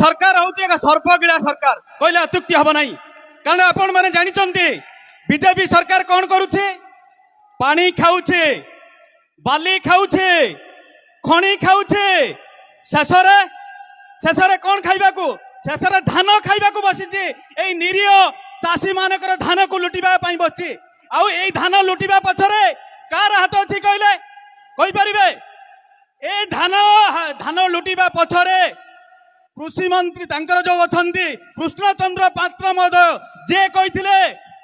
सरकार हूँ एक सर्पगिड़ा सरकार कहले अत्युक्ति हम ना कारण आपण मैंने जानते बीजेपी सरकार कौन करुचे पानी खाऊे बाली खाऊे खणी खाऊे शेष कौन खाइबा शेष धान खाइबा बसी निरीह चाषी मानकर धान को लुटिबा बसी आउ ए धान लुटिबा पछरे कार हाथ अच्छी कहले कहींपारे ए धान लुटिबा पछरे कृषि मंत्री जो अच्छा कृष्णचंद्र पात्र महोदय जे कही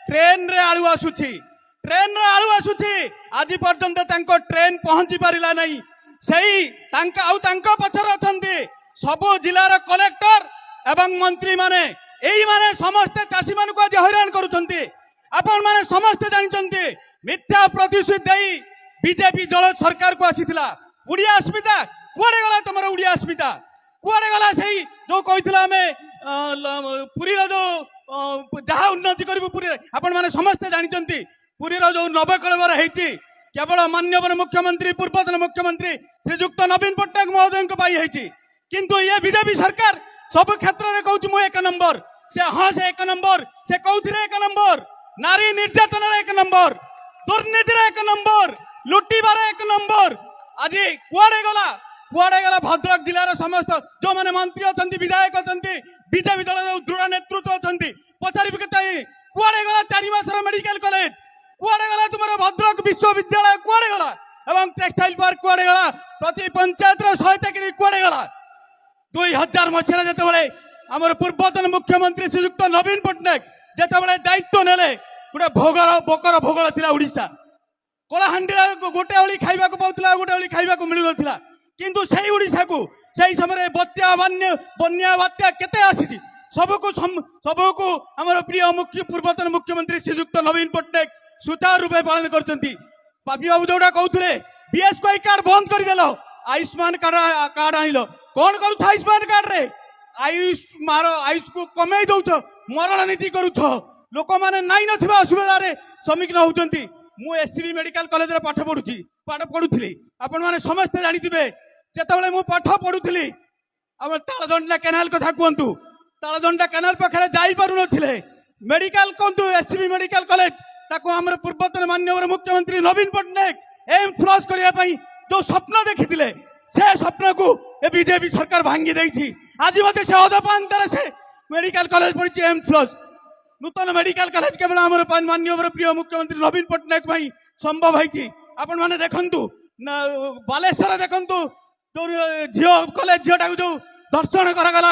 ट्रेन रे आलू आसुची ट्रेन रे आलू आसुची आज पर्यंत ट्रेन पहुंची पारिला नहीं सही पछरे अछंती सबु जिलार कलेक्टर एवं मंत्री माने एई माने समस्त चाषी मान को आज हैरान करुछंती आपण माने समस्त जानछंती मिथ्या प्रतिश्रुति देई बीजेपी दल सरकार को आसीथिला उड़िया अस्मिता कुआडे गला तमर उड़िया अस्मिता कुआडे गला सही जो कहिथिला हमें पुरी रो जो जहा उन्नति करिबु पुरी आपण माने समस्त जानछंती पुरी रो जो नवकलवर हेची केवल माननीय मुख्यमंत्री पूर्वतन मुख्यमंत्री श्रीजुक्त नवीन पट्टनायक महोदय को पाई हेची किंतु ये बीजेपी सरकार सब क्षेत्र में कहूँ मुझे एक नंबर से हाँ से एक नंबर से कौथिरे एक नंबर नारी निर्यातन एक नंबर दुर्नीति एक नंबर लुटिबार एक नंबर आज कुआडे गला भद्रक जिलार समस्त जो मैंने मंत्री अच्छा विधायक अच्छा बीजेपी दल दृढ़ नेतृत्व अच्छा पचारि कुआडे गला 4 मासर मेडिकल कॉलेज कुआडे गला तुम भद्रक विश्वविद्यालय कुआडे गला एवं टेक्सटाइल पार्क कुआडे गला प्रति पंचायत 100 चाकरी कुआडे गला 2000 मसीह जिते आमर पूर्वतन मुख्यमंत्री श्रीजुक्त नवीन पट्टनायक जिते दायित्व नेले गोटे भोगर बोकर भोगल थिला उड़ीसा कलाहांडी गोटे ओली खाइबा पाउथला गोटे ओली खाइबा मिलु नथिला किंतु सेही उड़ीसा को सेही समय बत्या बन्या बात्या केते आसीची सबको आमर प्रिय पूर्वतन मुख्यमंत्री श्रीजुक्त नवीन पट्टनायक सुचारू रूपे पालन करचंती पापी बाबू जोड़ा कहते बीएसवाई कार्ड बंद करदेल आयुष्मान कार्ड आनिल कौन करुछ आयुष्मान कार्ड रे आयुष को कमे दौच मरण नीति करुछ लोक मैंने नाई नथिबा असुविधा रे सम्मुखीन होउचंती मु एससीबी मेडिकल कॉलेज रे पाठ पढ़ुथली आपण माने समस्त जानिथिबे जेतेबेले मु पाठ पढ़ुथली हम तालदंडा केनाल कथा कहतु तालदंडा केनाल पाखरे जाई पारु नथिले मेडिकल कहतु एससीबी मेडिकल कॉलेज ताको हमर पूर्वतन माननीय मुख्यमंत्री नवीन पट्टनायक एम फ्लश करिया पई जो स्वप्न देखिथिले से स्वप्न को ए बीजेपी सरकार भांगी देछि आज मते से अधपांतर से मेडिकल कॉलेज पड़ी एम फ्लश नूतन मेडिकल कॉलेज केवल आमर माननीय प्रिय मुख्यमंत्री नवीन पट्टनायक भाई संभव है आपण माने देखंतु बालेश्वर देखंतु जो झियो कॉलेज झियोटा जो दर्शन करागला